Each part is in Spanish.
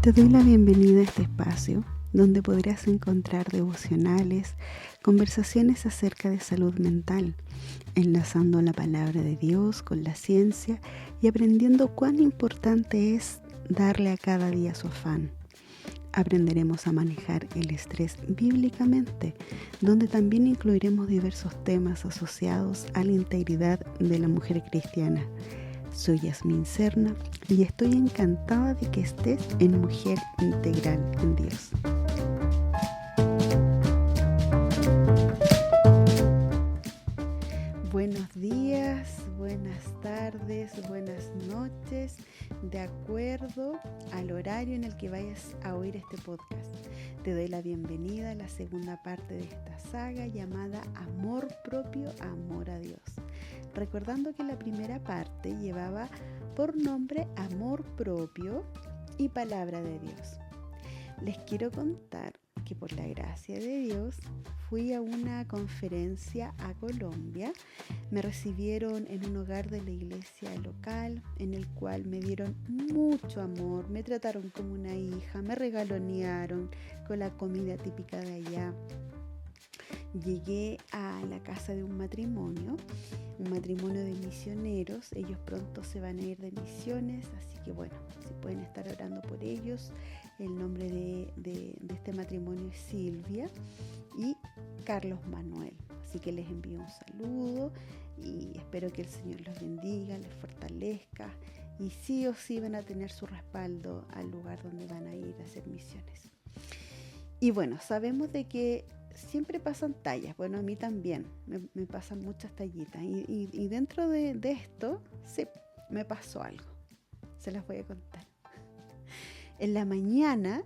Te doy la bienvenida a este espacio donde podrás encontrar devocionales, conversaciones acerca de salud mental, enlazando la palabra de Dios con la ciencia y aprendiendo cuán importante es darle a cada día su afán. Aprenderemos a manejar el estrés bíblicamente, donde también incluiremos diversos temas asociados a la integridad de la mujer cristiana. Soy Yasmín Serna y estoy encantada de que estés en Mujer Integral en Dios. Buenos días, buenas tardes, buenas noches, de acuerdo al horario en el que vayas a oír este podcast. Te doy la bienvenida a la segunda parte de esta saga llamada Amor Propio, Amor a Dios. Recordando que la primera parte llevaba por nombre Amor Propio y Palabra de Dios. Les quiero contar que por la gracia de Dios fui a una conferencia a Colombia. Me recibieron en un hogar de la iglesia local, en el cual me dieron mucho amor, me trataron como una hija, me regalonearon con la comida típica de allá. Llegué a la casa de un matrimonio de misioneros. Ellos pronto se van a ir de misiones, así que bueno, si pueden estar orando por ellos. El nombre de este matrimonio es Silvia y Carlos Manuel, así que les envío un saludo y espero que el Señor los bendiga, les fortalezca y sí o sí van a tener su respaldo al lugar donde van a ir a hacer misiones. Y bueno, sabemos de que siempre pasan tallas, bueno, a mí también me pasan muchas tallitas y dentro de esto, sí, me pasó algo, se las voy a contar. En la mañana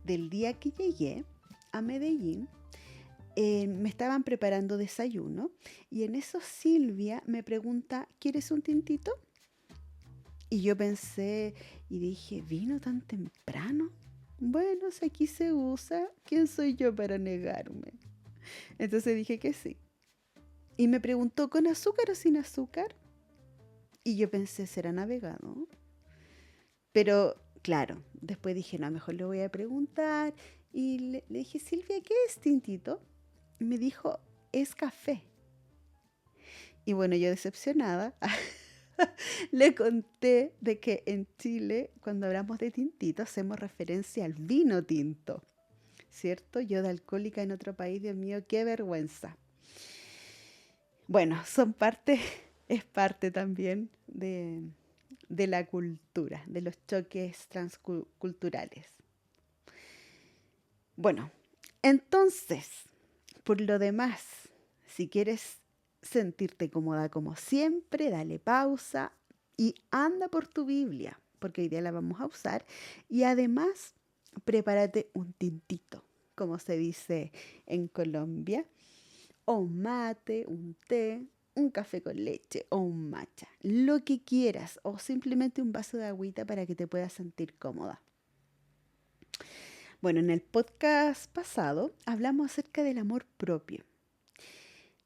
del día que llegué a Medellín, me estaban preparando desayuno y en eso Silvia me pregunta, ¿quieres un tintito? Y yo pensé y dije, ¿vino tan temprano? Bueno, si aquí se usa, ¿quién soy yo para negarme? Entonces dije que sí. Y me preguntó, ¿con azúcar o sin azúcar? Y yo pensé, ¿será navegado? Pero claro, después dije, no, mejor le voy a preguntar. Y le dije, Silvia, ¿qué es tintito? Y me dijo, es café. Y bueno, yo decepcionada, le conté de que en Chile, cuando hablamos de tintito, hacemos referencia al vino tinto, ¿cierto? Yo de alcohólica en otro país, Dios mío, qué vergüenza. Bueno, es parte también de la cultura, de los choques transculturales. Bueno, entonces, por lo demás, si quieres sentirte cómoda como siempre, dale pausa y anda por tu Biblia, porque hoy día la vamos a usar. Y además, prepárate un tintito, como se dice en Colombia, o un mate, un té, un café con leche o un matcha, lo que quieras, o simplemente un vaso de agüita para que te puedas sentir cómoda. Bueno, en el podcast pasado hablamos acerca del amor propio,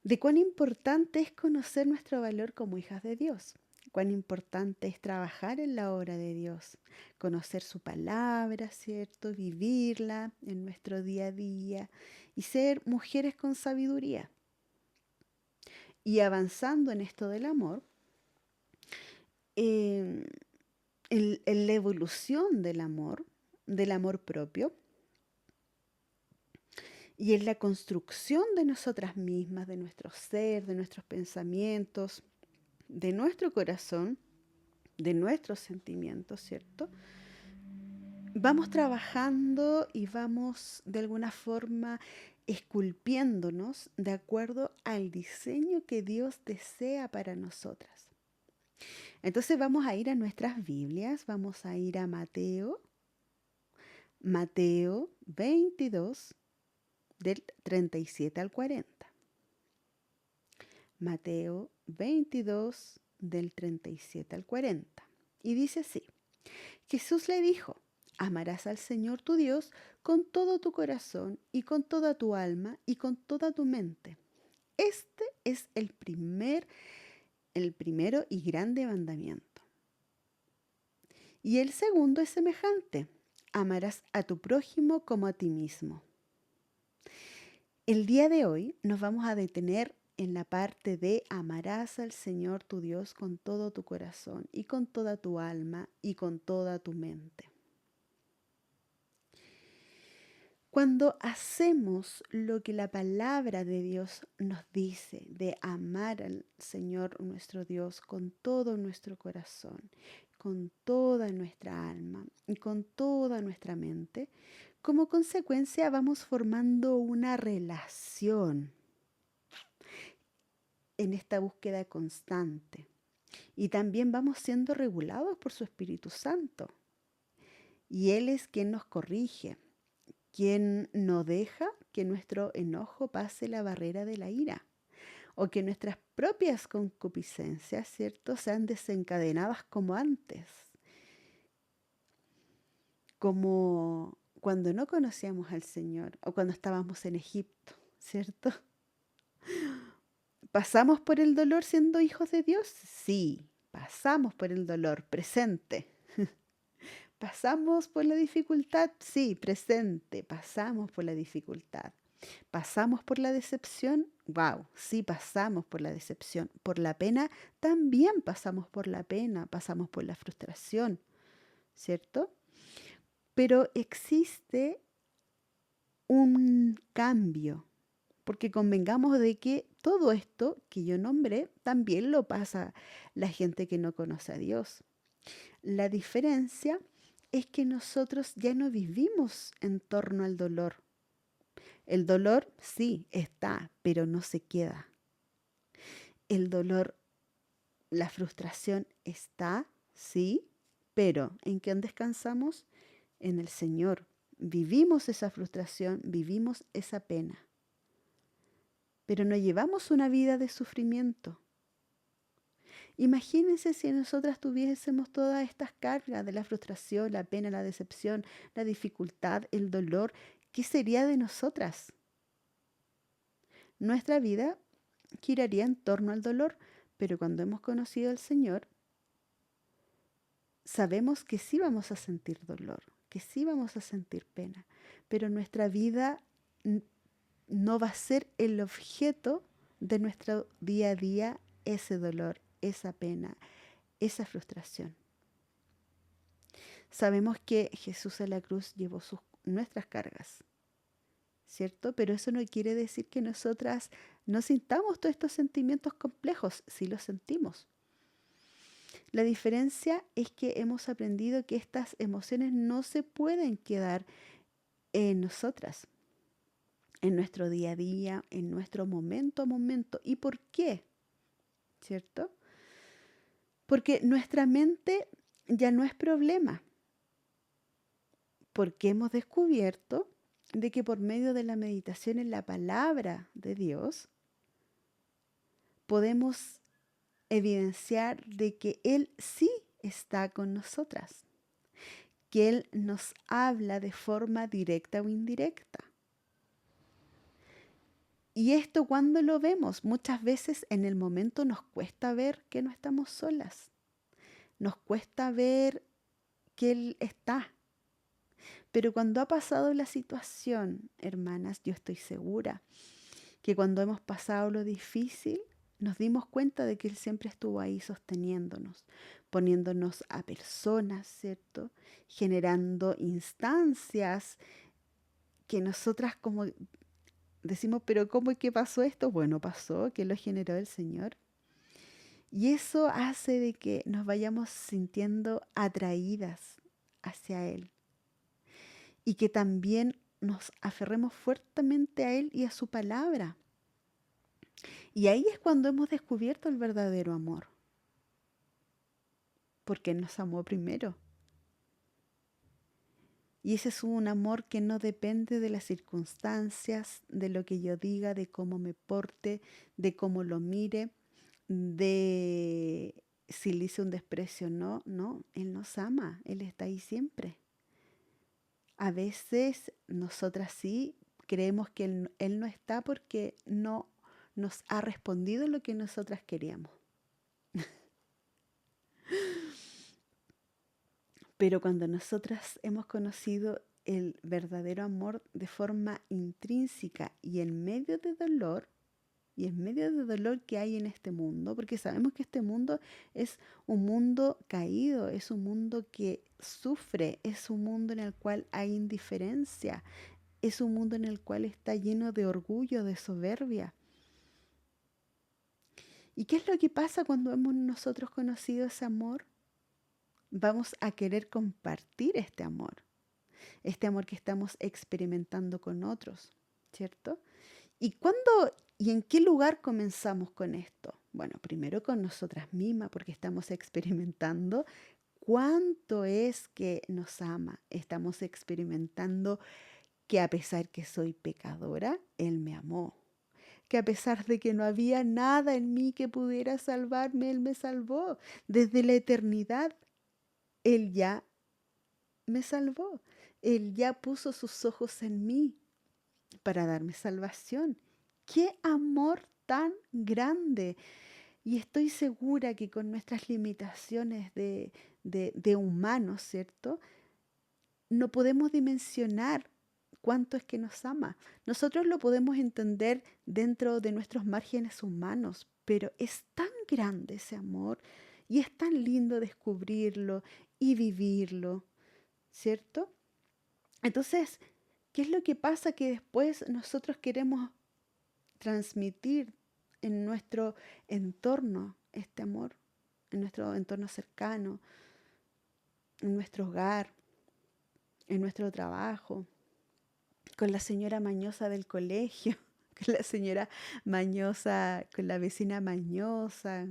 de cuán importante es conocer nuestro valor como hijas de Dios, cuán importante es trabajar en la obra de Dios, conocer su palabra, ¿cierto? Vivirla en nuestro día a día y ser mujeres con sabiduría. Y avanzando en esto del amor, en la evolución del amor propio, y en la construcción de nosotras mismas, de nuestro ser, de nuestros pensamientos, de nuestro corazón, de nuestros sentimientos, ¿cierto? Vamos trabajando y vamos de alguna forma esculpiéndonos de acuerdo al diseño que Dios desea para nosotras. Entonces vamos a ir a nuestras Biblias, vamos a ir a Mateo 22, del 37 al 40. Mateo 22, del 37 al 40. Y dice así, Jesús le dijo, amarás al Señor tu Dios con todo tu corazón y con toda tu alma y con toda tu mente. Este es el primero y grande mandamiento. Y el segundo es semejante. Amarás a tu prójimo como a ti mismo. El día de hoy nos vamos a detener en la parte de amarás al Señor tu Dios con todo tu corazón y con toda tu alma y con toda tu mente. Cuando hacemos lo que la palabra de Dios nos dice de amar al Señor nuestro Dios con todo nuestro corazón, con toda nuestra alma y con toda nuestra mente, como consecuencia vamos formando una relación en esta búsqueda constante y también vamos siendo regulados por su Espíritu Santo. Y Él es quien nos corrige, quien no deja que nuestro enojo pase la barrera de la ira o que nuestras propias concupiscencias, ¿cierto?, sean desencadenadas como antes, como cuando no conocíamos al Señor o cuando estábamos en Egipto, ¿cierto? ¿Pasamos por el dolor siendo hijos de Dios? Sí, pasamos por el dolor presente. ¿Pasamos por la dificultad? Sí, presente, pasamos por la dificultad. ¿Pasamos por la decepción? Wow, sí pasamos por la decepción. Por la pena, también pasamos por la pena, pasamos por la frustración, ¿cierto? Pero existe un cambio, porque convengamos de que todo esto que yo nombré también lo pasa la gente que no conoce a Dios. La diferencia es que nosotros ya no vivimos en torno al dolor. El dolor sí está, pero no se queda. El dolor, la frustración está, sí, pero ¿en quién descansamos? En el Señor. Vivimos esa frustración, vivimos esa pena, pero no llevamos una vida de sufrimiento. Imagínense si nosotras tuviésemos todas estas cargas de la frustración, la pena, la decepción, la dificultad, el dolor. ¿Qué sería de nosotras? Nuestra vida giraría en torno al dolor, pero cuando hemos conocido al Señor, sabemos que sí vamos a sentir dolor, que sí vamos a sentir pena, pero nuestra vida no va a ser el objeto de nuestro día a día ese dolor, esa pena, esa frustración. Sabemos que Jesús en la cruz llevó nuestras cargas, ¿cierto? Pero eso no quiere decir que nosotras no sintamos todos estos sentimientos complejos, sí los sentimos. La diferencia es que hemos aprendido que estas emociones no se pueden quedar en nosotras, en nuestro día a día, en nuestro momento a momento. ¿Y por qué? ¿Cierto? Porque nuestra mente ya no es problema, porque hemos descubierto de que por medio de la meditación en la palabra de Dios podemos evidenciar de que Él sí está con nosotras, que Él nos habla de forma directa o indirecta. Y esto cuando lo vemos, muchas veces en el momento nos cuesta ver que no estamos solas, nos cuesta ver que Él está. Pero cuando ha pasado la situación, hermanas, yo estoy segura que cuando hemos pasado lo difícil, nos dimos cuenta de que Él siempre estuvo ahí sosteniéndonos, poniéndonos a personas, ¿cierto? Generando instancias que nosotras como decimos, pero ¿cómo es que pasó esto? Bueno, pasó, que lo generó el Señor. Y eso hace de que nos vayamos sintiendo atraídas hacia Él y que también nos aferremos fuertemente a Él y a su palabra. Y ahí es cuando hemos descubierto el verdadero amor, porque Él nos amó primero. Y ese es un amor que no depende de las circunstancias, de lo que yo diga, de cómo me porte, de cómo lo mire, de si le hice un desprecio o no. No, Él nos ama, Él está ahí siempre. A veces nosotras sí creemos que Él no está porque no nos ha respondido lo que nosotras queríamos. Pero cuando nosotras hemos conocido el verdadero amor de forma intrínseca y en medio de dolor, y en medio de dolor que hay en este mundo, porque sabemos que este mundo es un mundo caído, es un mundo que sufre, es un mundo en el cual hay indiferencia, es un mundo en el cual está lleno de orgullo, de soberbia. ¿Y qué es lo que pasa cuando hemos nosotros conocido ese amor? Vamos a querer compartir este amor que estamos experimentando con otros, ¿cierto? ¿Y cuándo y en qué lugar comenzamos con esto? Bueno, primero con nosotras mismas, porque estamos experimentando cuánto es que nos ama. Estamos experimentando que a pesar que soy pecadora, Él me amó. Que a pesar de que no había nada en mí que pudiera salvarme, Él me salvó. Desde la eternidad, Él ya me salvó. Él ya puso sus ojos en mí para darme salvación. ¡Qué amor tan grande! Y estoy segura que con nuestras limitaciones de humanos, ¿cierto? No podemos dimensionar cuánto es que nos ama. Nosotros lo podemos entender dentro de nuestros márgenes humanos, pero es tan grande ese amor y es tan lindo descubrirlo y vivirlo, ¿cierto? Entonces, ¿qué es lo que pasa? Que después nosotros queremos transmitir en nuestro entorno este amor, en nuestro entorno cercano, en nuestro hogar, en nuestro trabajo, con la señora mañosa del colegio, con la señora mañosa, con la vecina mañosa,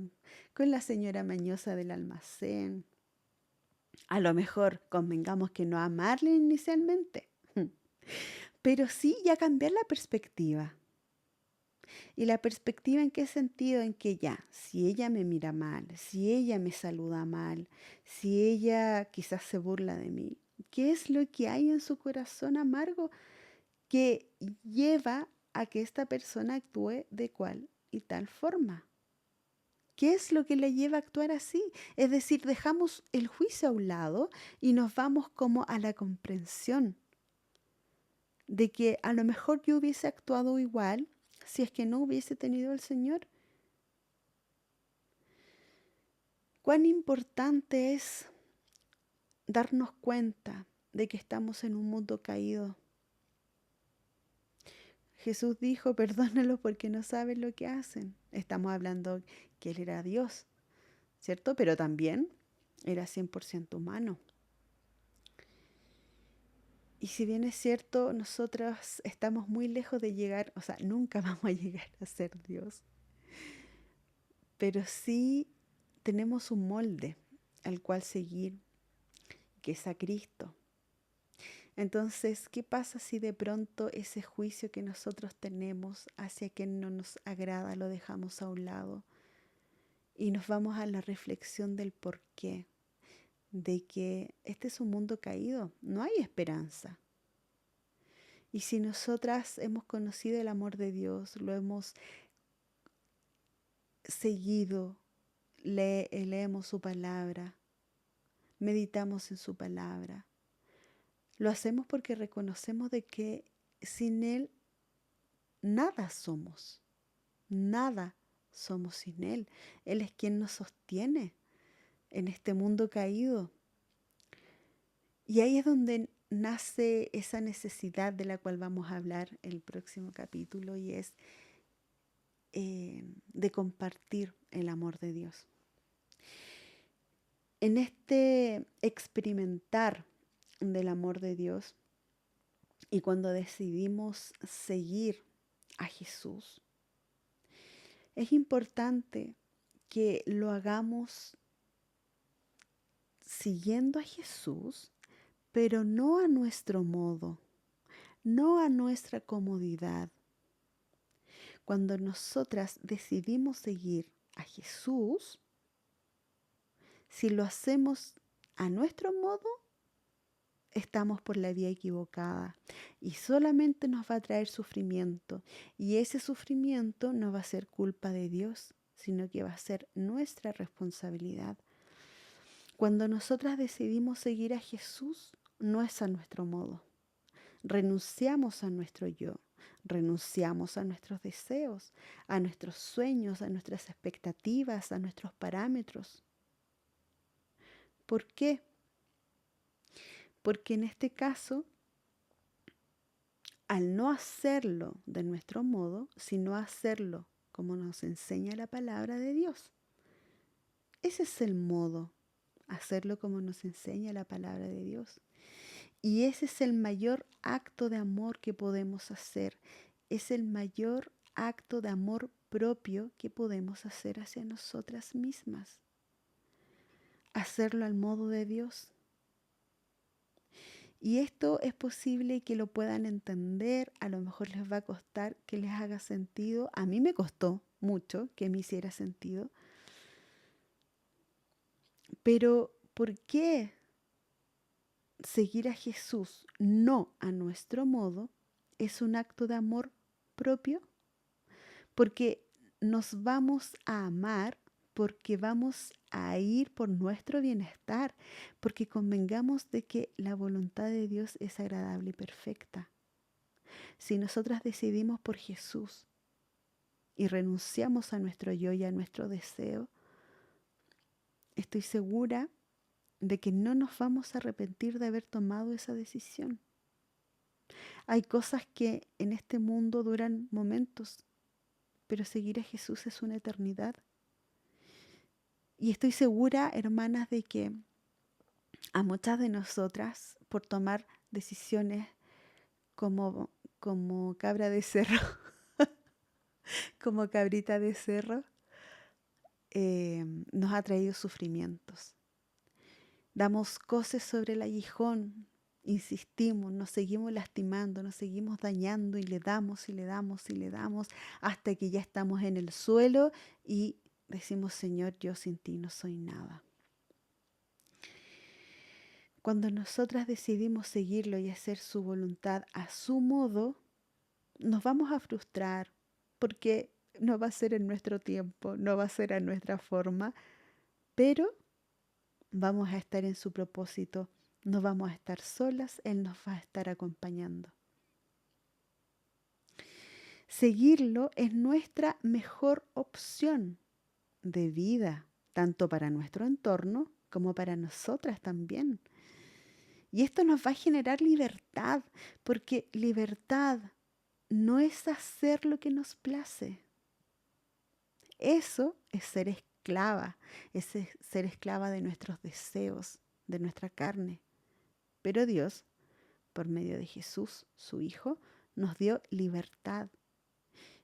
con la señora mañosa del almacén. A lo mejor convengamos que no amarle inicialmente, pero sí ya cambiar la perspectiva. ¿Y la perspectiva en qué sentido? En que ya, si ella me mira mal, si ella me saluda mal, si ella quizás se burla de mí, ¿qué es lo que hay en su corazón amargo que lleva a que esta persona actúe de cual y tal forma? ¿Qué es lo que le lleva a actuar así? Es decir, dejamos el juicio a un lado y nos vamos como a la comprensión de que a lo mejor yo hubiese actuado igual si es que no hubiese tenido al Señor. Cuán importante es darnos cuenta de que estamos en un mundo caído. Jesús dijo, perdónalos porque no saben lo que hacen. Estamos hablando que Él era Dios, ¿cierto? Pero también era 100% humano. Y si bien es cierto, nosotros estamos muy lejos de llegar, o sea, nunca vamos a llegar a ser Dios, pero sí tenemos un molde al cual seguir, que es a Cristo. Entonces, ¿qué pasa si de pronto ese juicio que nosotros tenemos hacia quien no nos agrada lo dejamos a un lado y nos vamos a la reflexión del porqué, de que este es un mundo caído, no hay esperanza? Y si nosotras hemos conocido el amor de Dios, lo hemos seguido, leemos su palabra, meditamos en su palabra, lo hacemos porque reconocemos de que sin Él nada somos, nada somos sin Él. Él es quien nos sostiene en este mundo caído. Y ahí es donde nace esa necesidad de la cual vamos a hablar el próximo capítulo y es de compartir el amor de Dios. En este experimentar del amor de Dios y cuando decidimos seguir a Jesús, es importante que lo hagamos siguiendo a Jesús, pero no a nuestro modo, no a nuestra comodidad. Cuando nosotras decidimos seguir a Jesús, si lo hacemos a nuestro modo, estamos por la vía equivocada y solamente nos va a traer sufrimiento. Y ese sufrimiento no va a ser culpa de Dios, sino que va a ser nuestra responsabilidad. Cuando nosotras decidimos seguir a Jesús, no es a nuestro modo. Renunciamos a nuestro yo, renunciamos a nuestros deseos, a nuestros sueños, a nuestras expectativas, a nuestros parámetros. ¿Por qué? Porque en este caso, al no hacerlo de nuestro modo, sino hacerlo como nos enseña la palabra de Dios. Ese es el modo, hacerlo como nos enseña la palabra de Dios. Y ese es el mayor acto de amor que podemos hacer. Es el mayor acto de amor propio que podemos hacer hacia nosotras mismas. Hacerlo al modo de Dios. Y esto es posible que lo puedan entender, a lo mejor les va a costar que les haga sentido. A mí me costó mucho que me hiciera sentido. Pero, ¿por qué seguir a Jesús no a nuestro modo es un acto de amor propio? Porque nos vamos a amar, porque vamos a ir por nuestro bienestar, porque convengamos de que la voluntad de Dios es agradable y perfecta. Si nosotras decidimos por Jesús y renunciamos a nuestro yo y a nuestro deseo, estoy segura de que no nos vamos a arrepentir de haber tomado esa decisión. Hay cosas que en este mundo duran momentos, pero seguir a Jesús es una eternidad. Y estoy segura, hermanas, de que a muchas de nosotras, por tomar decisiones como cabra de cerro, como cabrita de cerro, nos ha traído sufrimientos. Damos coces sobre el aguijón, insistimos, nos seguimos lastimando, nos seguimos dañando y le damos y le damos y le damos hasta que ya estamos en el suelo y decimos, Señor, yo sin ti no soy nada. Cuando nosotras decidimos seguirlo y hacer su voluntad a su modo, nos vamos a frustrar porque no va a ser en nuestro tiempo, no va a ser a nuestra forma, pero vamos a estar en su propósito, no vamos a estar solas, Él nos va a estar acompañando. Seguirlo es nuestra mejor opción de vida, tanto para nuestro entorno como para nosotras también. Y esto nos va a generar libertad, porque libertad no es hacer lo que nos place. Eso es ser esclava, es ser esclava de nuestros deseos, de nuestra carne. Pero Dios, por medio de Jesús, su Hijo, nos dio libertad.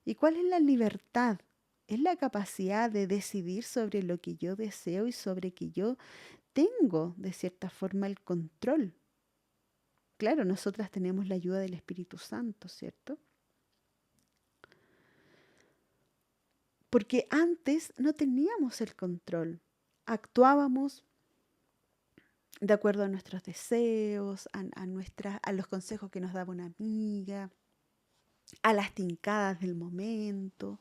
¿Y cuál es la libertad? Es la capacidad de decidir sobre lo que yo deseo y sobre que yo tengo, de cierta forma, el control. Claro, nosotras tenemos la ayuda del Espíritu Santo, ¿cierto? Porque antes no teníamos el control. Actuábamos de acuerdo a nuestros deseos, a los consejos que nos daba una amiga, a las tincadas del momento.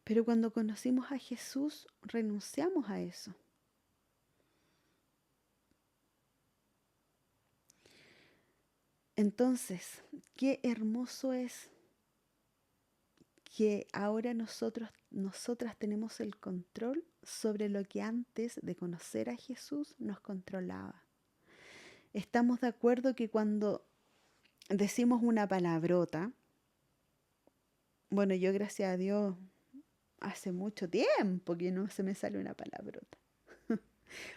Pero cuando conocimos a Jesús, renunciamos a eso. Entonces, qué hermoso es que ahora nosotras tenemos el control sobre lo que antes de conocer a Jesús nos controlaba. Estamos de acuerdo que cuando decimos una palabrota, bueno, yo gracias a Dios hace mucho tiempo que no se me sale una palabrota.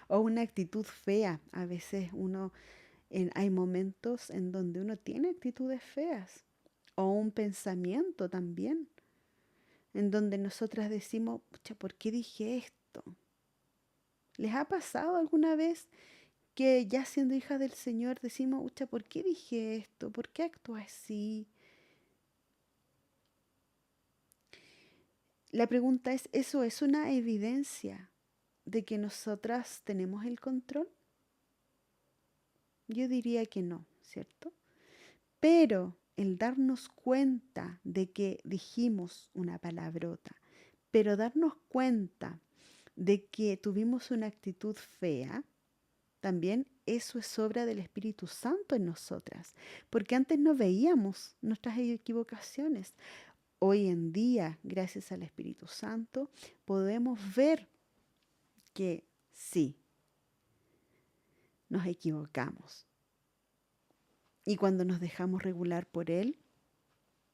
O una actitud fea. A veces hay momentos en donde uno tiene actitudes feas. O un pensamiento también. En donde nosotras decimos, pucha, ¿por qué dije esto? ¿Les ha pasado alguna vez que ya siendo hijas del Señor decimos, pucha, ¿por qué dije esto? ¿Por qué actúo así? La pregunta es, ¿eso es una evidencia de que nosotras tenemos el control? Yo diría que no, ¿cierto? Pero el darnos cuenta de que dijimos una palabrota, pero darnos cuenta de que tuvimos una actitud fea, también eso es obra del Espíritu Santo en nosotras, porque antes no veíamos nuestras equivocaciones. Hoy en día, gracias al Espíritu Santo, podemos ver que sí, nos equivocamos. Y cuando nos dejamos regular por Él,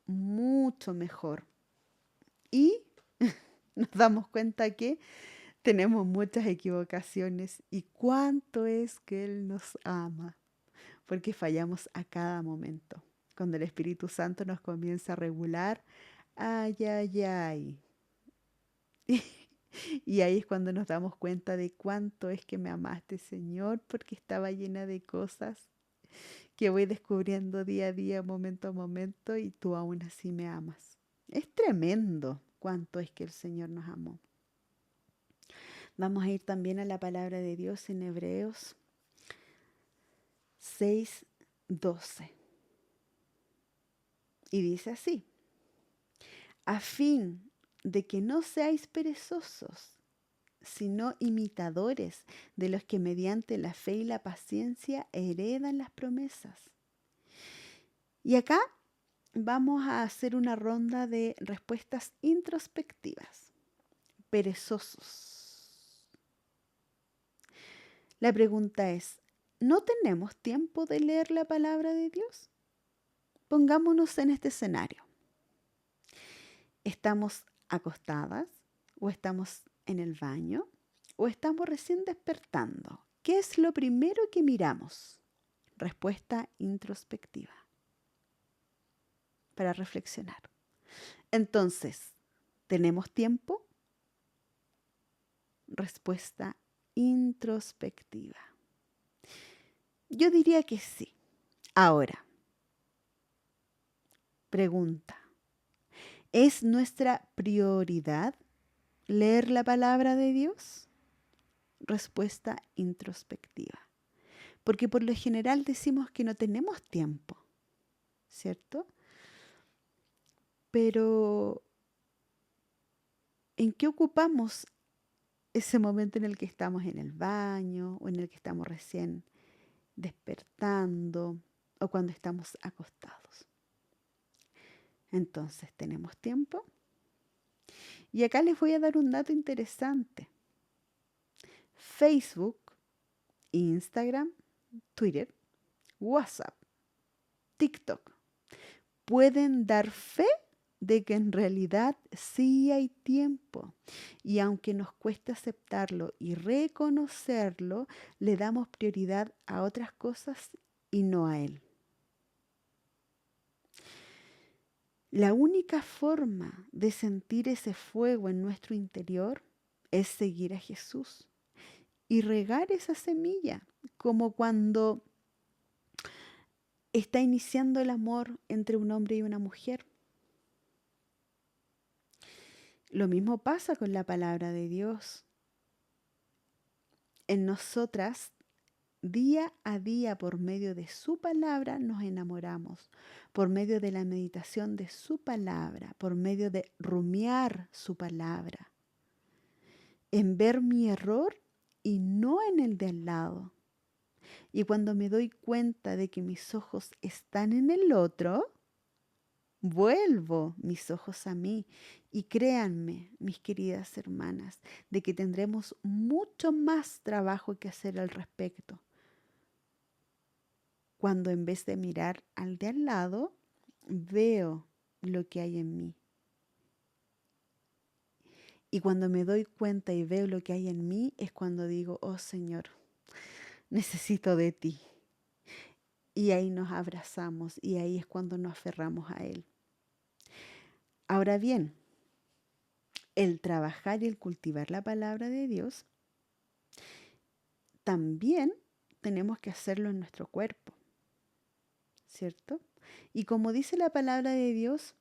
mucho mejor. Y nos damos cuenta que tenemos muchas equivocaciones y cuánto es que Él nos ama, porque fallamos a cada momento. Cuando el Espíritu Santo nos comienza a regular, ay, ay, ay. Y ahí es cuando nos damos cuenta de cuánto es que me amaste, Señor, porque estaba llena de cosas que voy descubriendo día a día, momento a momento, y tú aún así me amas. Es tremendo cuánto es que el Señor nos amó. Vamos a ir también a la palabra de Dios en Hebreos 6:12. Y dice así: a fin de que no seáis perezosos, sino imitadores de los que mediante la fe y la paciencia heredan las promesas. Y acá vamos a hacer una ronda de respuestas introspectivas. Perezosos. La pregunta es, ¿no tenemos tiempo de leer la palabra de Dios? Pongámonos en este escenario. ¿Estamos acostadas o estamos en el baño o estamos recién despertando? ¿Qué es lo primero que miramos? Respuesta introspectiva para reflexionar. Entonces, ¿tenemos tiempo? Respuesta introspectiva. Yo diría que sí. Ahora, pregunta. ¿Es nuestra prioridad leer la palabra de Dios? Respuesta introspectiva. Porque por lo general decimos que no tenemos tiempo, ¿cierto? Pero, ¿en qué ocupamos ese momento en el que estamos en el baño o en el que estamos recién despertando o cuando estamos acostados? Entonces, ¿tenemos tiempo? Y acá les voy a dar un dato interesante. Facebook, Instagram, Twitter, WhatsApp, TikTok pueden dar fe de que en realidad sí hay tiempo. Y aunque nos cueste aceptarlo y reconocerlo, le damos prioridad a otras cosas y no a Él. La única forma de sentir ese fuego en nuestro interior es seguir a Jesús y regar esa semilla, como cuando está iniciando el amor entre un hombre y una mujer. Lo mismo pasa con la palabra de Dios. En nosotras, día a día, por medio de su palabra, nos enamoramos. Por medio de la meditación de su palabra, por medio de rumiar su palabra. En ver mi error y no en el de al lado. Y cuando me doy cuenta de que mis ojos están en el otro, vuelvo mis ojos a mí y créanme, mis queridas hermanas, de que tendremos mucho más trabajo que hacer al respecto. Cuando en vez de mirar al de al lado, veo lo que hay en mí. Y cuando me doy cuenta y veo lo que hay en mí, es cuando digo, oh Señor, necesito de ti. Y ahí nos abrazamos y ahí es cuando nos aferramos a Él. Ahora bien, el trabajar y el cultivar la palabra de Dios, también tenemos que hacerlo en nuestro cuerpo, ¿cierto? Y como dice la palabra de Dios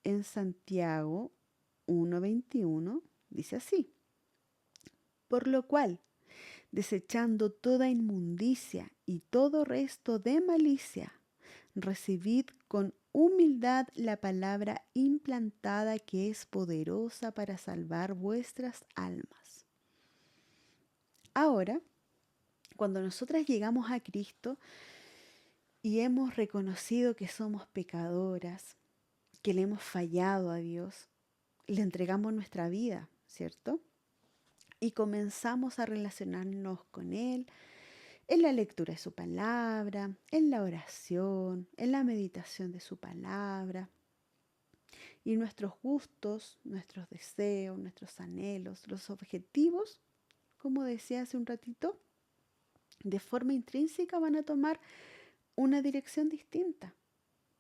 en Santiago 1:21, dice así: por lo cual, desechando toda inmundicia y todo resto de malicia, recibid con humildad la palabra implantada que es poderosa para salvar vuestras almas. Ahora, cuando nosotras llegamos a Cristo y hemos reconocido que somos pecadoras, que le hemos fallado a Dios, le entregamos nuestra vida, ¿cierto? Y comenzamos a relacionarnos con Él en la lectura de su palabra, en la oración, en la meditación de su palabra. Y nuestros gustos, nuestros deseos, nuestros anhelos, los objetivos, como decía hace un ratito, de forma intrínseca van a tomar una dirección distinta,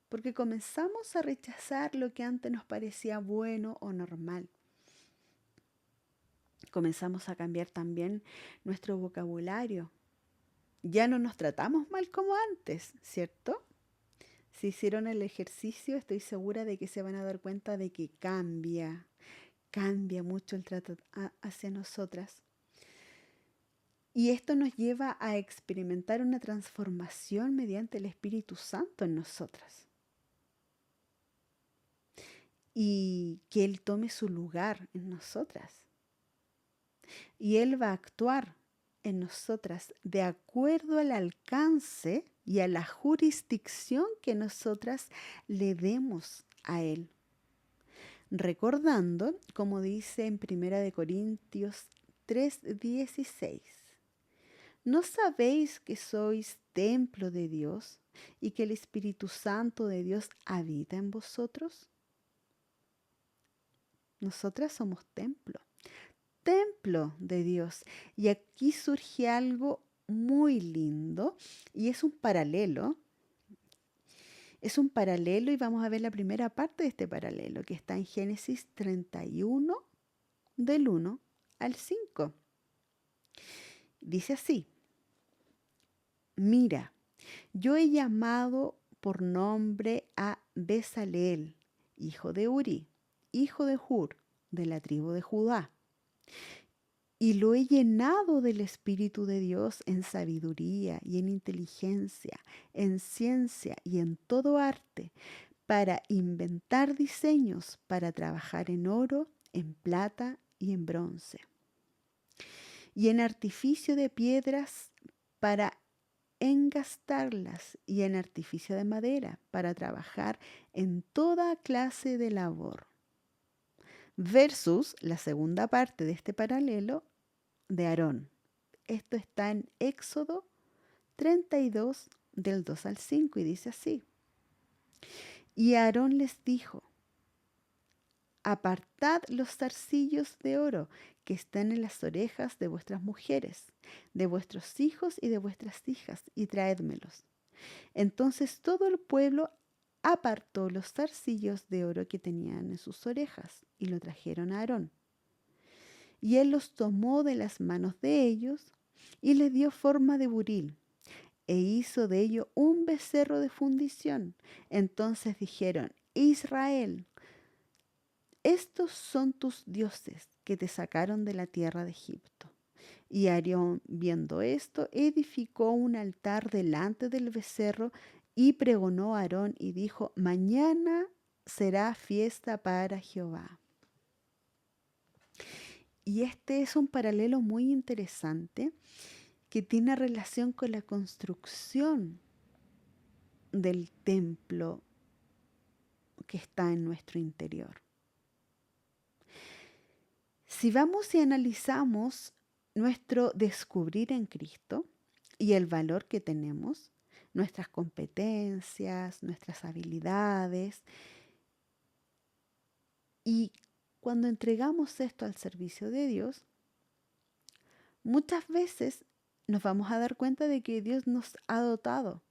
porque comenzamos a rechazar lo que antes nos parecía bueno o normal. Comenzamos a cambiar también nuestro vocabulario. Ya no nos tratamos mal como antes, ¿cierto? Si hicieron el ejercicio, estoy segura de que se van a dar cuenta de que cambia mucho el trato hacia nosotras. Y esto nos lleva a experimentar una transformación mediante el Espíritu Santo en nosotras. Y que Él tome su lugar en nosotras. Y Él va a actuar en nosotras de acuerdo al alcance y a la jurisdicción que nosotras le demos a Él. Recordando, como dice en 1 Corintios 3:16, ¿no sabéis que sois templo de Dios y que el Espíritu Santo de Dios habita en vosotros? Nosotras somos templo de Dios. Y aquí surge algo muy lindo y es un paralelo. Es un paralelo y vamos a ver la primera parte de este paralelo que está en Génesis 31 del 1 al 5. Dice así: Mira, yo he llamado por nombre a Bezaleel, hijo de Uri, hijo de Hur, de la tribu de Judá. Y lo he llenado del Espíritu de Dios en sabiduría y en inteligencia, en ciencia y en todo arte, para inventar diseños, para trabajar en oro, en plata y en bronce, y en artificio de piedras para engastarlas, y en artificio de madera para trabajar en toda clase de labor. Versus la segunda parte de este paralelo de Aarón. Esto está en Éxodo 32 del 2 al 5 y dice así: Y Aarón les dijo: Apartad los zarcillos de oro que están en las orejas de vuestras mujeres, de vuestros hijos y de vuestras hijas, y traédmelos. Entonces todo el pueblo apartó los zarcillos de oro que tenían en sus orejas y lo trajeron a Aarón. Y él los tomó de las manos de ellos y les dio forma de buril, e hizo de ello un becerro de fundición. Entonces dijeron: Israel, estos son tus dioses que te sacaron de la tierra de Egipto. Y Aarón, viendo esto, edificó un altar delante del becerro y pregonó a Aarón y dijo: Mañana será fiesta para Jehová. Y este es un paralelo muy interesante que tiene relación con la construcción del templo que está en nuestro interior. Si vamos y analizamos nuestro descubrir en Cristo y el valor que tenemos, nuestras competencias, nuestras habilidades, y cuando entregamos esto al servicio de Dios, muchas veces nos vamos a dar cuenta de que Dios nos ha dotado,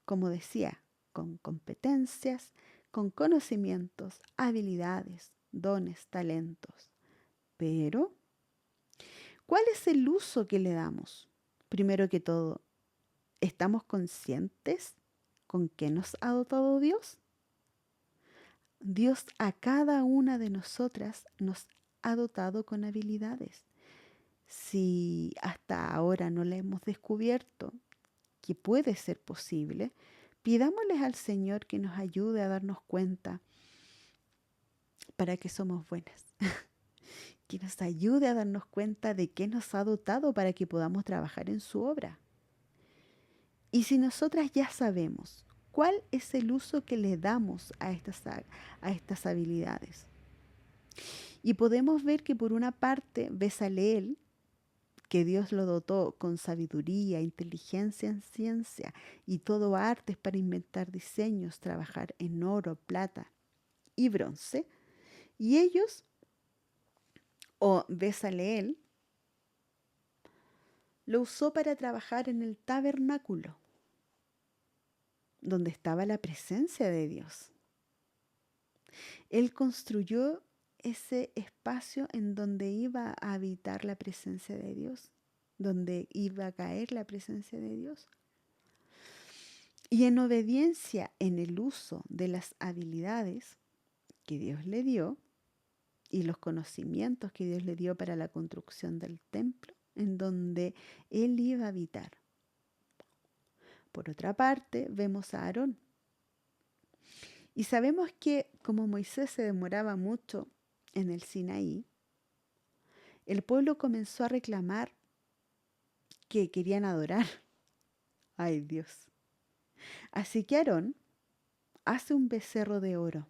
como decía, con competencias, con conocimientos, habilidades, dones, talentos. Pero, ¿cuál es el uso que le damos? Primero que todo, ¿estamos conscientes con qué nos ha dotado Dios? Dios a cada una de nosotras nos ha dotado con habilidades. Si hasta ahora no la hemos descubierto, que puede ser posible, pidámosles al Señor que nos ayude a darnos cuenta para que somos buenas que nos ayude a darnos cuenta de qué nos ha dotado para que podamos trabajar en su obra. Y si nosotras ya sabemos cuál es el uso que le damos a estas habilidades, y podemos ver que por una parte Bezaleel, que Dios lo dotó con sabiduría, inteligencia en ciencia y todo artes para inventar diseños, trabajar en oro, plata y bronce, y ellos, o Bezaleel, lo usó para trabajar en el tabernáculo, donde estaba la presencia de Dios. Él construyó ese espacio en donde iba a habitar la presencia de Dios, donde iba a caer la presencia de Dios. Y en obediencia en el uso de las habilidades que Dios le dio y los conocimientos que Dios le dio para la construcción del templo, en donde Él iba a habitar. Por otra parte, vemos a Aarón. Y sabemos que como Moisés se demoraba mucho en el Sinaí, el pueblo comenzó a reclamar que querían adorar. Ay Dios. Así que Aarón hace un becerro de oro.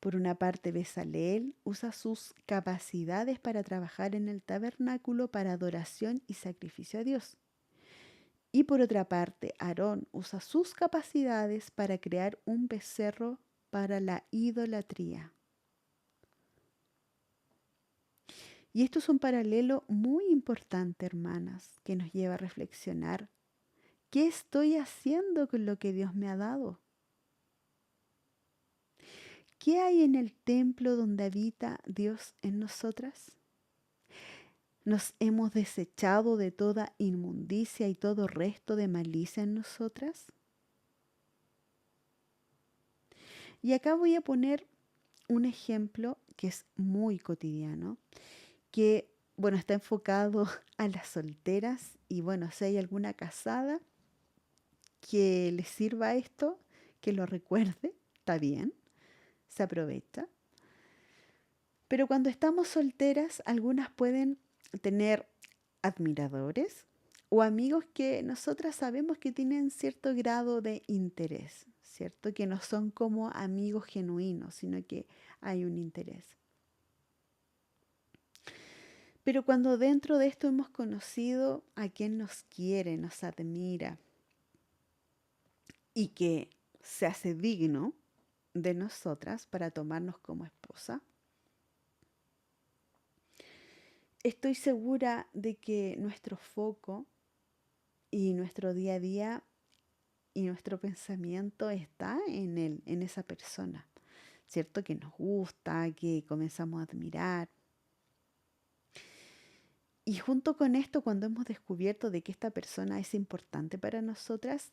Por una parte, Bezaleel usa sus capacidades para trabajar en el tabernáculo para adoración y sacrificio a Dios. Y por otra parte, Aarón usa sus capacidades para crear un becerro para la idolatría. Y esto es un paralelo muy importante, hermanas, que nos lleva a reflexionar. ¿Qué estoy haciendo con lo que Dios me ha dado? ¿Qué hay en el templo donde habita Dios en nosotras? ¿Nos hemos desechado de toda inmundicia y todo resto de malicia en nosotras? Y acá voy a poner un ejemplo que es muy cotidiano, que, bueno, está enfocado a las solteras y, bueno, si hay alguna casada que le sirva esto, que lo recuerde, está bien, se aprovecha. Pero cuando estamos solteras, algunas pueden tener admiradores o amigos que nosotras sabemos que tienen cierto grado de interés, ¿cierto? Que no son como amigos genuinos, sino que hay un interés. Pero cuando dentro de esto hemos conocido a quien nos quiere, nos admira y que se hace digno de nosotras para tomarnos como esposa, estoy segura de que nuestro foco y nuestro día a día y nuestro pensamiento está en esa persona, ¿cierto? Que nos gusta, que comenzamos a admirar. Y junto con esto, cuando hemos descubierto de que esta persona es importante para nosotras,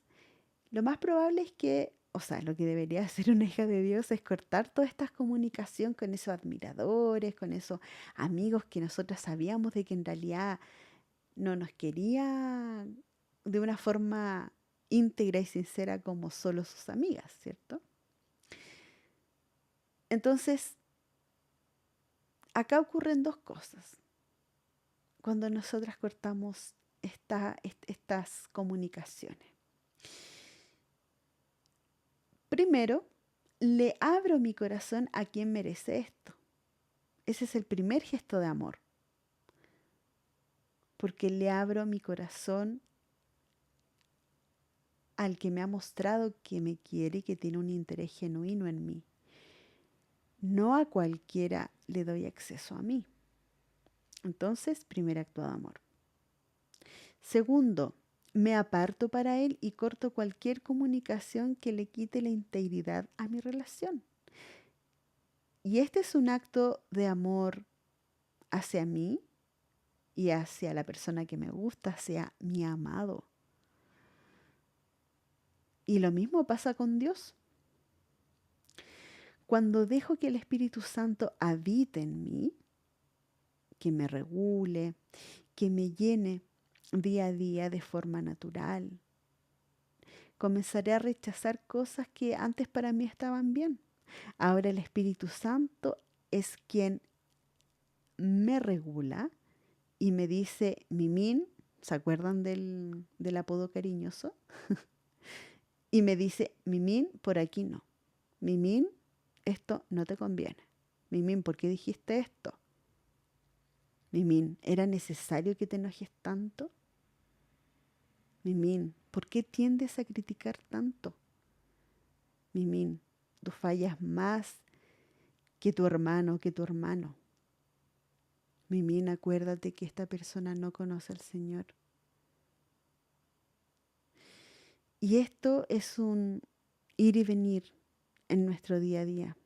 lo más probable es que, o sea, lo que debería hacer una hija de Dios es cortar toda esta comunicación con esos admiradores, con esos amigos que nosotras sabíamos de que en realidad no nos quería de una forma íntegra y sincera como solo sus amigas, ¿cierto? Entonces, acá ocurren dos cosas. Cuando nosotras cortamos estas comunicaciones. Primero, le abro mi corazón a quien merece esto. Ese es el primer gesto de amor. Porque le abro mi corazón al que me ha mostrado que me quiere y que tiene un interés genuino en mí. No a cualquiera le doy acceso a mí. Entonces, primer acto de amor. Segundo, me aparto para él y corto cualquier comunicación que le quite la integridad a mi relación. Y este es un acto de amor hacia mí y hacia la persona que me gusta, hacia mi amado. Y lo mismo pasa con Dios. Cuando dejo que el Espíritu Santo habite en mí, que me regule, que me llene día a día de forma natural, comenzaré a rechazar cosas que antes para mí estaban bien. Ahora el Espíritu Santo es quien me regula y me dice, Mimín, ¿se acuerdan del apodo cariñoso? Y me dice, Mimín, por aquí no. Mimín, esto no te conviene. Mimín, ¿por qué dijiste esto? Mimín, ¿era necesario que te enojes tanto? Mimín, ¿por qué tiendes a criticar tanto? Mimín, tú fallas más que tu hermano, que tu hermano. Mimín, acuérdate que esta persona no conoce al Señor. Y esto es un ir y venir en nuestro día a día.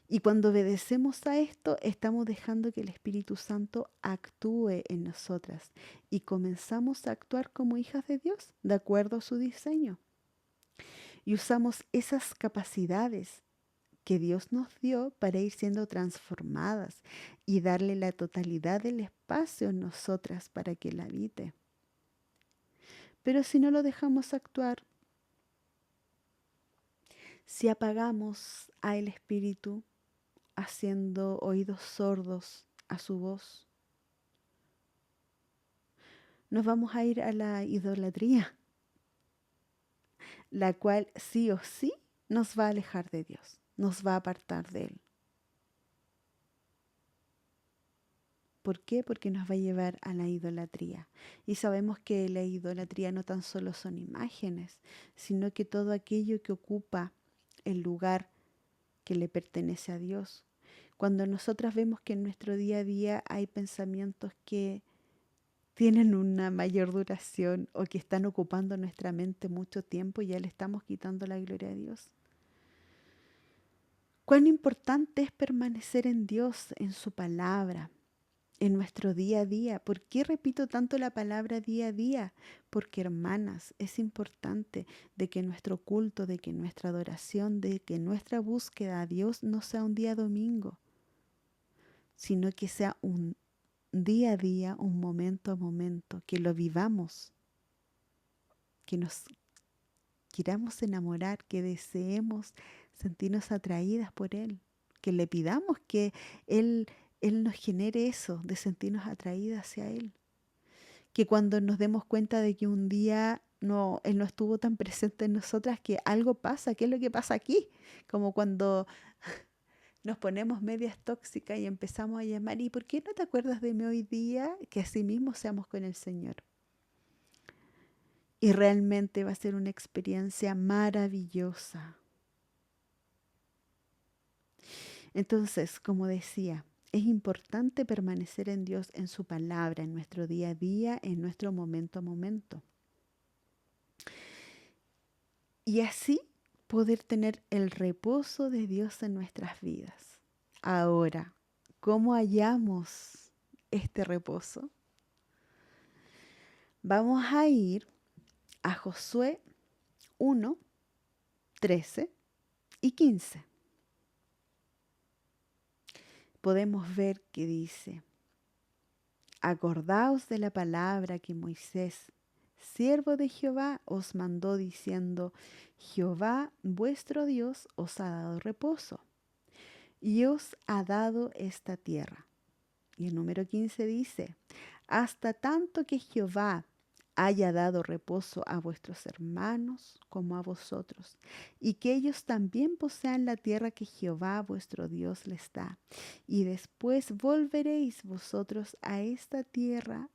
Y cuando obedecemos a esto, estamos dejando que el Espíritu Santo actúe en nosotras y comenzamos a actuar como hijas de Dios, de acuerdo a su diseño. Y usamos esas capacidades que Dios nos dio para ir siendo transformadas y darle la totalidad del espacio en nosotras para que Él habite. Pero si no lo dejamos actuar, si apagamos a el Espíritu haciendo oídos sordos a su voz, nos vamos a ir a la idolatría, la cual sí o sí nos va a alejar de Dios, nos va a apartar de Él. ¿Por qué? Porque nos va a llevar a la idolatría. Y sabemos que la idolatría no tan solo son imágenes, sino que todo aquello que ocupa el lugar que le pertenece a Dios. Cuando nosotras vemos que en nuestro día a día hay pensamientos que tienen una mayor duración o que están ocupando nuestra mente mucho tiempo, ya le estamos quitando la gloria a Dios. Cuán importante es permanecer en Dios, en su palabra, en nuestro día a día. ¿Por qué repito tanto la palabra día a día? Porque, hermanas, es importante de que nuestro culto, de que nuestra adoración, de que nuestra búsqueda a Dios no sea un día domingo, sino que sea un día a día, un momento a momento, que lo vivamos, que nos queramos enamorar, que deseemos sentirnos atraídas por Él, que le pidamos que Él nos genere eso, de sentirnos atraídas hacia Él. Que cuando nos demos cuenta de que un día Él no estuvo tan presente en nosotras, que algo pasa. ¿Qué es lo que pasa aquí? Como cuando nos ponemos medias tóxicas y empezamos a llamar, ¿y por qué no te acuerdas de mí hoy día? Que así mismo seamos con el Señor. Y realmente va a ser una experiencia maravillosa. Entonces, como decía, es importante permanecer en Dios, en su palabra, en nuestro día a día, en nuestro momento a momento. Y así poder tener el reposo de Dios en nuestras vidas. Ahora, ¿cómo hallamos este reposo? Vamos a ir a Josué 1, 13 y 15. Podemos ver que dice: acordaos de la palabra que Moisés, siervo de Jehová, os mandó diciendo: Jehová vuestro Dios os ha dado reposo y os ha dado esta tierra. Y el número 15 dice: hasta tanto que Jehová haya dado reposo a vuestros hermanos como a vosotros, y que ellos también posean la tierra que Jehová vuestro Dios les da. Y después volveréis vosotros a esta tierra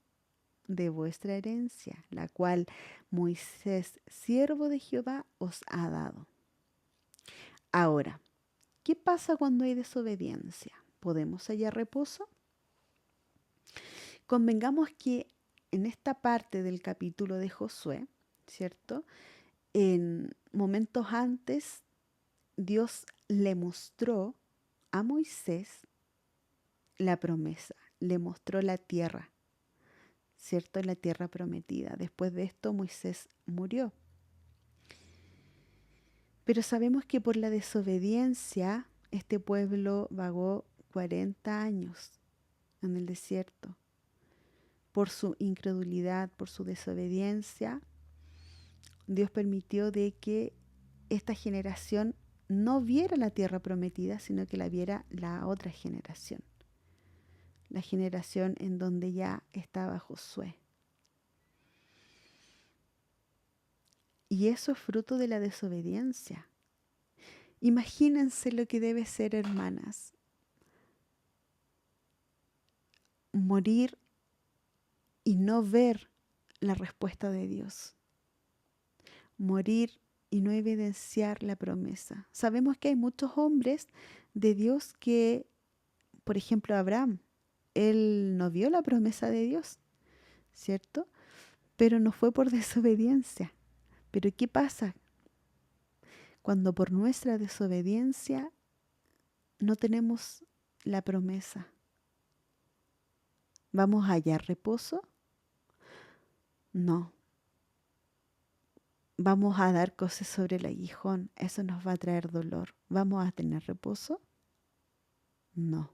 de vuestra herencia, la cual Moisés, siervo de Jehová, os ha dado. Ahora, ¿qué pasa cuando hay desobediencia? ¿Podemos hallar reposo? Convengamos que en esta parte del capítulo de Josué, ¿cierto? En momentos antes, Dios le mostró a Moisés la promesa, le mostró la tierra, ¿cierto? La tierra prometida. Después de esto, Moisés murió. Pero sabemos que por la desobediencia, este pueblo vagó 40 años en el desierto. Por su incredulidad, por su desobediencia, Dios permitió de que esta generación no viera la tierra prometida, sino que la viera la otra generación. La generación en donde ya estaba Josué. Y eso es fruto de la desobediencia. Imagínense lo que debe ser, hermanas, morir y no ver la respuesta de Dios. Morir y no evidenciar la promesa. Sabemos que hay muchos hombres de Dios que, por ejemplo, Abraham, él no vio la promesa de Dios, ¿cierto? Pero no fue por desobediencia. Pero ¿qué pasa? Cuando por nuestra desobediencia no tenemos la promesa, ¿vamos a hallar reposo? No. Vamos a dar cosas sobre el aguijón, eso nos va a traer dolor. ¿Vamos a tener reposo? No.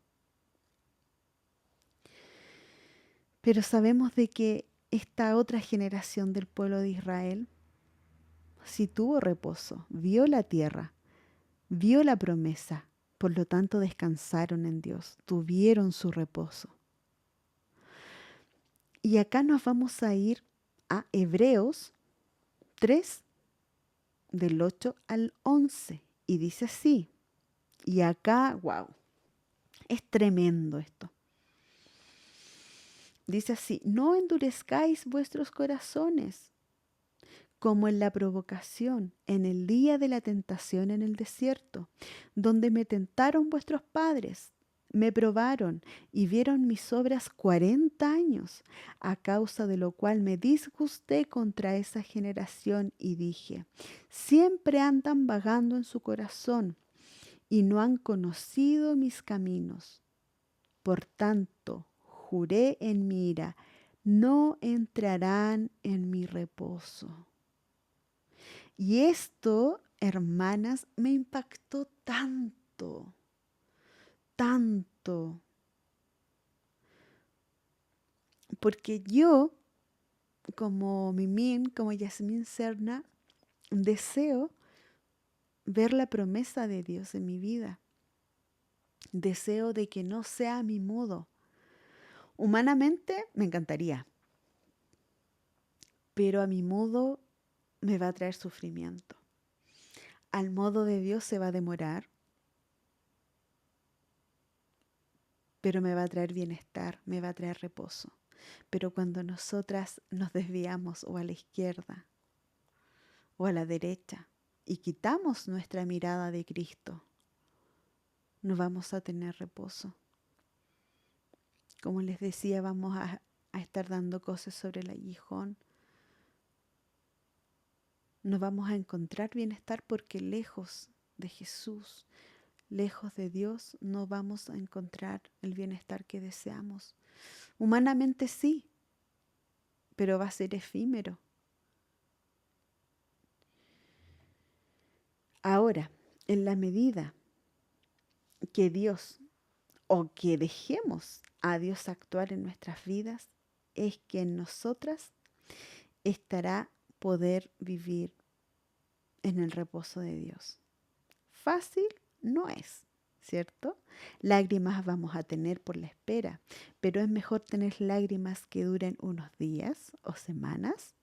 Pero sabemos de que esta otra generación del pueblo de Israel sí tuvo reposo, vio la tierra, vio la promesa, por lo tanto descansaron en Dios, tuvieron su reposo. Y acá nos vamos a ir a Hebreos 3, del 8 al 11, y dice así, y acá, wow, es tremendo esto. Dice así, no endurezcáis vuestros corazones, como en la provocación, en el día de la tentación en el desierto, donde me tentaron vuestros padres, me probaron y vieron mis obras 40 años, a causa de lo cual me disgusté contra esa generación y dije, siempre andan vagando en su corazón y no han conocido mis caminos. Por tanto, juré en mi ira, no entrarán en mi reposo. Y esto, hermanas, me impactó tanto, tanto. Porque yo, como Mimín, como Yasmín Serna, deseo ver la promesa de Dios en mi vida. Deseo de que no sea a mi modo. Humanamente me encantaría, pero a mi modo me va a traer sufrimiento. Al modo de Dios se va a demorar, pero me va a traer bienestar, me va a traer reposo. Pero cuando nosotras nos desviamos o a la izquierda o a la derecha y quitamos nuestra mirada de Cristo, no vamos a tener reposo. Como les decía, vamos a estar dando cosas sobre el aguijón. No vamos a encontrar bienestar porque lejos de Jesús, lejos de Dios, no vamos a encontrar el bienestar que deseamos. Humanamente sí, pero va a ser efímero. Ahora, en la medida que Dios o que dejemos a Dios actuar en nuestras vidas, es que en nosotras estará poder vivir en el reposo de Dios. Fácil no es, ¿cierto? Lágrimas vamos a tener por la espera, pero es mejor tener lágrimas que duren unos días o semanas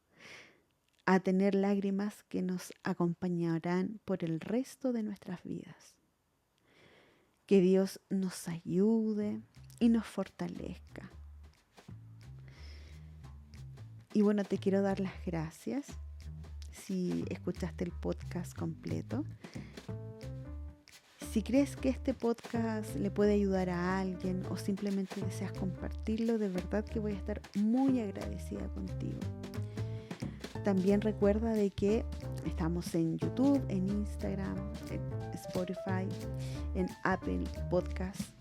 a tener lágrimas que nos acompañarán por el resto de nuestras vidas. Que Dios nos ayude y nos fortalezca. Y bueno, te quiero dar las gracias si escuchaste el podcast completo. Si crees que este podcast le puede ayudar a alguien o simplemente deseas compartirlo, de verdad que voy a estar muy agradecida contigo. También recuerda de que estamos en YouTube, en Instagram, en Spotify, en Apple Podcasts.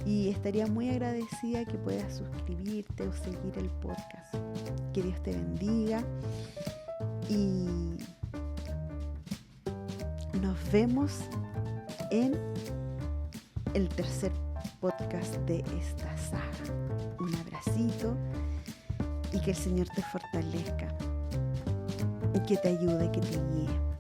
Y estaría muy agradecida que puedas suscribirte o seguir el podcast. Que Dios te bendiga. Y nos vemos en el tercer podcast de esta saga. Un abracito y que el Señor te fortalezca y que te ayude, que te guíe.